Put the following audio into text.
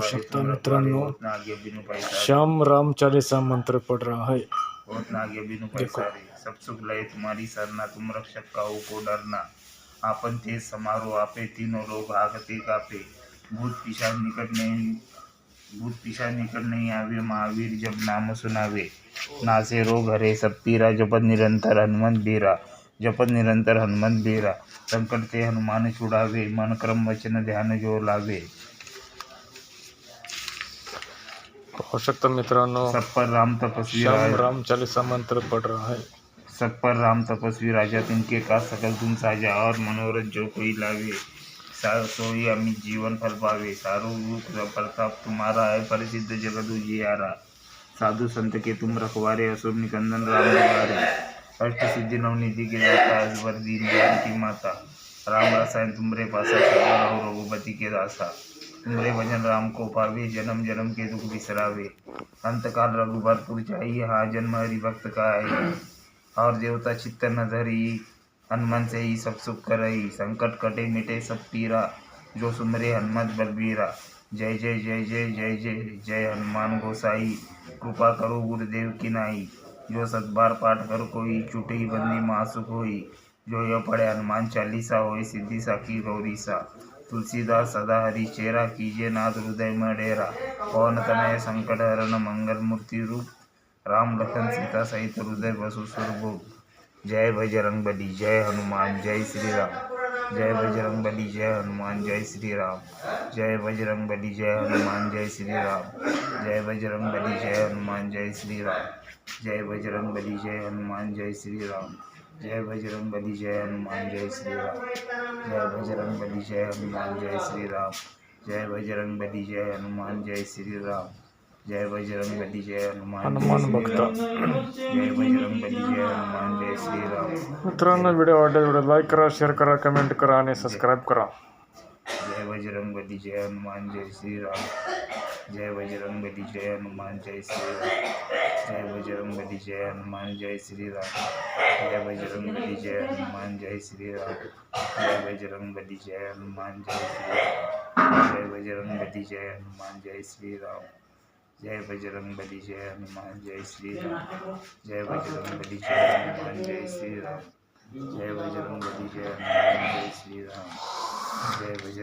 पाहू शकता तुम मित्रांनो, होत ना आगे बिनु पैसा श्याम राम चालीसा मंत्र पढ़ रहा है। होत ना आगे बिनु पैसा रे, सब सुख लय तुम्हारी सरना, तुम रक्षक काहू को डरना। आपण ते समारो आपे, तीनों लोग भागते कापे। भूत पिशाच निकट नहीं आवे, महावीर जब नाम सुनावे। नासे रोग हरे सब पीरा, जपत निरंतर हनुमंत बीरा। जपत निरंतर हनुमंत बीरा, संकट ते हनुमान छुड़ावे। मन क्रम वचन ध्यान जो लावे। पाहू शकता मित्रांनो, सब पर राम तपस्वी श्याम राम चालीसा मंत्र पढ़ रहा है। सब पर राम तपस्वी राजा, तिनके का सकल तुम साजा। और मनोरथ जो कोई लावे, सोई अमित जीवन फल पावे। सारो रूप प्रताप तुम्हारा है, प्रसिद्ध जगत उजियारा। साधु संत के तुम रखवारे, असुर निकंदन राम दुलारे। अष्ट सिद्धि नवनिधि के दाता, वर दीन ज्ञान की माता। राम रसायन तुमरे पासा, सदा रहो रघुपति के दासा। तुमरे भजन राम को पावे, जन्म जन्म के दुख बिसरावे। अंतकाल रघुबरपुर जाइए, हाँ जन्म हरि भक्त का है। और देवता चित्त न धरी, हनुमान से ही सब सुख करई। संकट कटे मिटे सब पीरा, जो सुमरे हनुमत बलबीरा। जय जय जय जय जय जय जय हनुमान गोसाई, कृपा करो गुरुदेव की नाई। जो सतबार पाठ कर कोई, छूटी बंदी मासुक होई। जो यह पढ़े हनुमान चालीसा, होई सिद्धि साखी गौरीसा। तुलसीदास सदा हरि चेरा, कीजिए नाथ हृदय में डेरा। पवन तनय संकट हरण, मंगल मूर्ति रूप। राम लखन सीता सहित हृदय बसु सुरभूप। जय बजरंगबली जय हनुमान जय श्री राम। जय बजरंगबली जय हनुमान जय श्री राम। जय बजरंगबली जय हनुमान जय श्री राम। जय बजरंगबली जय हनुमान जय श्री राम। जय बजरंगबली जय हनुमान जय श्री राम। जय बजरंगबली जय हनुमान जय श्री राम। जय बजरंगबली जय हनुमान जय श्री राम। जय बजरंगबली जय हनुमान जय श्री राम। जय बजरंगबली जय हनुमान जय श्री राम। जय बजरंगबली जय हनुमान जय श्री राम। मित्रांनो, व्हिडिओ आवडल्यास लाईक करा, शेअर करा, कमेंट करा आणि सबस्क्राईब करा। जय बजरंगबली जय हनुमान जय श्री राम। जय बजरंगबली जय हनुमान जय श्री राम। जय बजरंगबली जय हनुमान जय श्री राम। जय बजरंगबली जय हनुमान जय श्री राम। जय बजरंगबली जय हनुमान जय श्री राम। जय बजरंगबली जय हनुमान जय श्री राम। जय बजरंगबली जय हनुमान जय श्री राम। जय बजरंगबली जय हनुमान जय श्री राम। जय बजरंगबली जय हनुमान जय श्री राम। जय बजरंग